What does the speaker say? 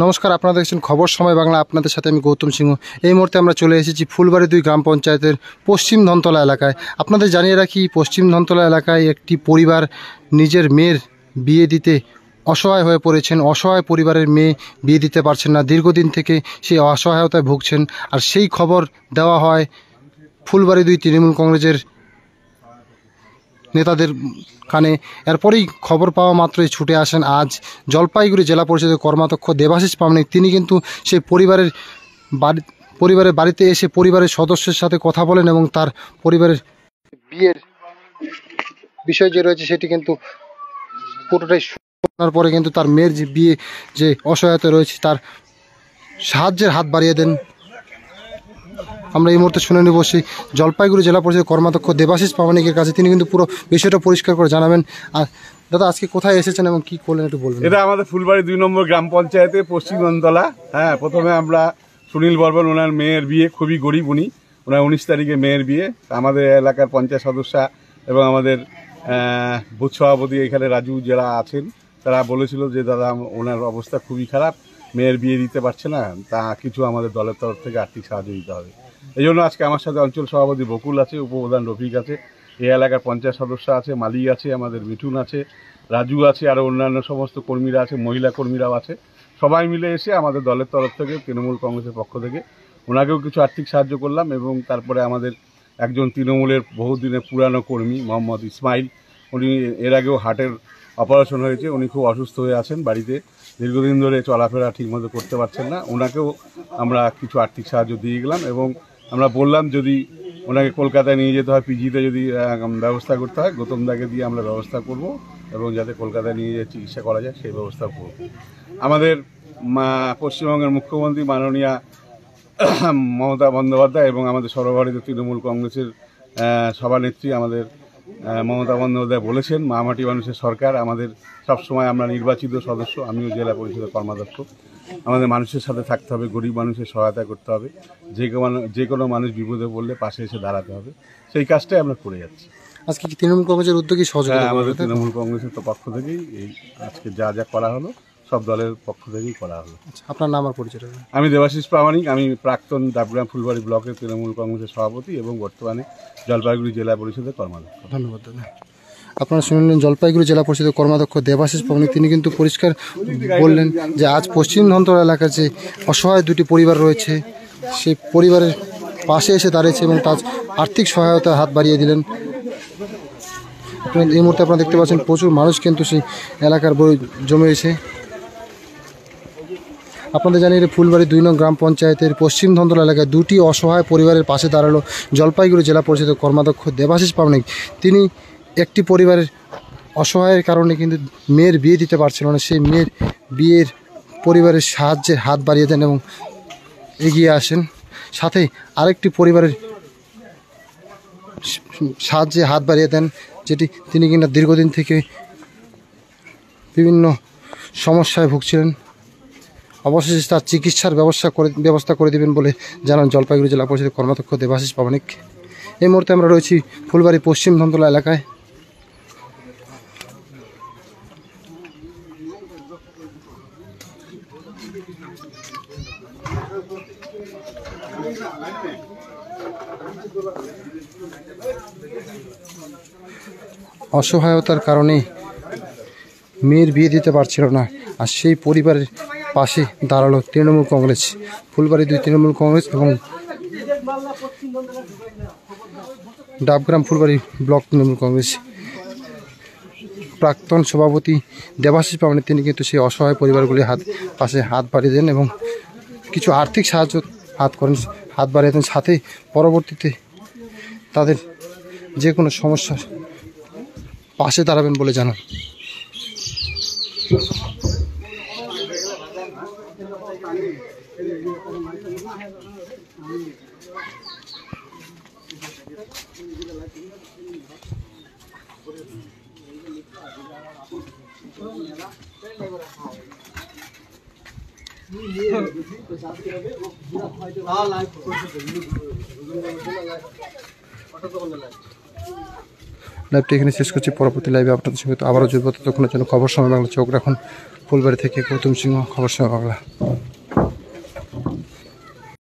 নমস্কার, আপনারা দেখছেন খবর সময় বাংলা। আপনাদের সাথে আমি গৌতম সিংহ। এই মুহূর্তে আমরা চলে এসেছি ফুলবাড়ি 2 গ্রাম পঞ্চায়েতের পশ্চিম ধনতলা এলাকায়। আপনাদের জানিয়ে রাখি, পশ্চিম ধনতলা এলাকায় একটি পরিবার নিজের মেয়ের বিয়ে দিতে অসহায় হয়ে পড়েছেন। অসহায় পরিবারের মেয়ে বিয়ে দিতে পারছেন না, দীর্ঘদিন থেকে সেই অসহায়তায় ভুগছেন। আর সেই খবর দেওয়া হয় ফুলবাড়ি 2 তৃণমূল কংগ্রেসের নেতাদের কানে। এরপরেই খবর পাওয়া মাত্রই ছুটে আসেন আজ জলপাইগুড়ি জেলা পরিষদের কর্মাধ্যক্ষ দেবাশিস পাবনিক। তিনি কিন্তু সেই পরিবারের বাড়িতে এসে পরিবারের সদস্যের সাথে কথা বলেন এবং তার পরিবারের বিয়ের বিষয় যে রয়েছে সেটি কিন্তু পুরোটাই শোনার পরে কিন্তু তার মেয়ের যে বিয়ে যে অসহায়তা রয়েছে তার সাহায্যের হাত বাড়িয়ে দেন। আমরা এই মুহূর্তে শুনে নেব সেই জলপাইগুড়ি জেলা পরিষদের কর্মাধ্যক্ষ দেবাশিস পাবনিকের কাছে। তিনি কিন্তু পুরো বিষয়টা পরিষ্কার করে জানাবেন। আর দাদা, আজকে কোথায় এসেছেন এবং কি করলেন একটু বলবেন? এটা আমাদের ফুলবাড়ি 2 নম্বর গ্রাম পঞ্চায়েতে পশ্চিম ধনতলা। প্রথমে আমরা সুনীল বর্মন, ওনার মেয়ের বিয়ে, খুবই গরিব উনি, ওনার 19 তারিখে মেয়ের বিয়ে। আমাদের এলাকার পঞ্চায়েত সদস্য এবং আমাদের বুথ সভাপতি এখানে রাজু যারা আছেন তারা বলেছিল যে দাদা ওনার অবস্থা খুবই খারাপ, মেয়ের বিয়ে দিতে পারছে না, তা কিছু আমাদের দলের তরফ থেকে আর্থিক সাহায্য দিতে হবে। এই জন্য আজকে আমার সাথে অঞ্চল সভাপতি বকুল আছে, উপপ্রধান রফিক আছে, এই এলাকার পঞ্চায়েত সদস্য আছে, মালি আছে, আমাদের মিঠুন আছে, রাজু আছে, আরও অন্যান্য সমস্ত কর্মীরা আছে, মহিলা কর্মীরাও আছে। সবাই মিলে এসে আমাদের দলের তরফ থেকে, তৃণমূল কংগ্রেসের পক্ষ থেকে ওনাকেও কিছু আর্থিক সাহায্য করলাম। এবং তারপরে আমাদের একজন তৃণমূলের বহুদিনের পুরানো কর্মী মোহাম্মদ ইসমাইল, উনি এর আগেও হার্টের অপারেশন হয়েছে, উনি খুব অসুস্থ হয়ে আছেন, বাড়িতে দীর্ঘদিন ধরে চলাফেরা ঠিকমতো করতে পারছেন না, ওনাকেও আমরা কিছু আর্থিক সাহায্য দিয়ে গেলাম। এবং আমরা বললাম যদি ওনাকে কলকাতায় নিয়ে যেতে হয়, পিজিতে যদি ব্যবস্থা করতে হয়, গৌতম দাকে দিয়ে আমরা ব্যবস্থা করব এবং যাতে কলকাতায় নিয়ে যেয়ে চিকিৎসা করা যায় সেই ব্যবস্থা করব। আমাদের পশ্চিমবঙ্গের মুখ্যমন্ত্রী মাননীয়া মমতা বন্দ্যোপাধ্যায় এবং আমাদের সর্বভারতীয় তৃণমূল কংগ্রেসের সভানেত্রী আমাদের মমতা বন্দ্যোপাধ্যায় বলেছেন, মামাটি মানুষের সরকার, আমাদের সবসময় আমরা নির্বাচিত সদস্য, আমিও জেলা পরিষদের কর্মাধ্যক্ষ, আমাদের মানুষের সাথে থাকতে হবে, গরিব মানুষের সহায়তা করতে হবে, যে কোনো মানুষ বিপদে পড়লে পাশে এসে দাঁড়াতে হবে, সেই কাজটাই আমরা করে যাচ্ছি। আজকে কি তৃণমূল কংগ্রেসের উদ্যোগী সহযোগিতা? আমাদের তৃণমূল কংগ্রেসের তো পক্ষ থেকেই এই আজকে যা যা করা হলো সব দলের পক্ষ থেকেই করা হলো। আপনার নাম আর পরিচয়? আমি দেবাশিস পাবনিক, আমি প্রাক্তন ডাবগ্রাম ফুলবাড়ি ব্লকের তৃণমূল কংগ্রেসের সভাপতি এবং বর্তমানে জলপাইগুড়ি জেলা পরিষদের কর্মাধ্যক্ষ। ধন্যবাদ দাদা। আপনারা শুনলেন জলপাইগুড়ি জেলা পরিষদের কর্মাধ্যক্ষ দেবাশিস পাবনিক। তিনি কিন্তু পরিষ্কার বললেন যে আজ পশ্চিম ধনতলা এলাকার যে অসহায় 2টি পরিবার রয়েছে সেই পরিবারের পাশে এসে দাঁড়িয়েছে এবং তার আর্থিক সহায়তার হাত বাড়িয়ে দিলেন। এই মুহূর্তে আপনারা দেখতে পাচ্ছেন প্রচুর মানুষ কিন্তু সেই এলাকার জমে এসে। আপনাদের জানিয়ে ফুলবাড়ি 2 নং গ্রাম পঞ্চায়েতের পশ্চিম ধনতলা এলাকায় 2টি অসহায় পরিবারের পাশে দাঁড়ালো জলপাইগুড়ি জেলা পরিষদের কর্মাধ্যক্ষ দেবাশিস পাবনিক। তিনি একটি পরিবারের অসহায়ের কারণে কিন্তু মেয়ের বিয়ে দিতে পারছিল না, সেই মেয়ের বিয়ের পরিবারের সাহায্যের হাত বাড়িয়ে দেন এবং এগিয়ে আসেন। সাথে আরেকটি পরিবারের সাহায্যে হাত বাড়িয়ে দেন, যেটি তিনি কিনা দীর্ঘদিন থেকে বিভিন্ন সমস্যায় ভুগছিলেন। অবশেষে তার চিকিৎসার ব্যবস্থা করে দেবেন বলে জানান জলপাইগুড়ি জেলা পরিষদের কর্মাধ্যক্ষ দেবাশিস পাবনিক। এই মুহূর্তে আমরা রয়েছি ফুলবাড়ি পশ্চিম ধনতলা এলাকায়। অসহায়তার কারণে মেয়ের বিয়ে দিতে পারছিল না, আর সেই পরিবারের পাশে দাঁড়ালো তৃণমূল কংগ্রেস, ফুলবাড়ি 2 তৃণমূল কংগ্রেস এবং ডাবগ্রাম ফুলবাড়ি ব্লক তৃণমূল কংগ্রেস প্রাক্তন সভাপতি দেবাশিস পাবনিক। তিনি কিন্তু সেই অসহায় পরিবারগুলির পাশে হাত বাড়িয়ে দেন এবং কিছু আর্থিক সাহায্য হাত বাড়িয়ে দেন। সাথে পরবর্তীতে তাদের যে কোনো সমস্যার পাশে দাঁড়াবেন বলে জানান। লাইভটি এখানে শেষ করছি। পরবর্তী লাইভে আপনাদের সঙ্গে আবারও যুক্ত, ততক্ষণের জন্য খবর সময় বাংলা চোখ রাখুন। ফুলবাড়ি থেকে গৌতম সিংহ, খবর সময় বাংলা।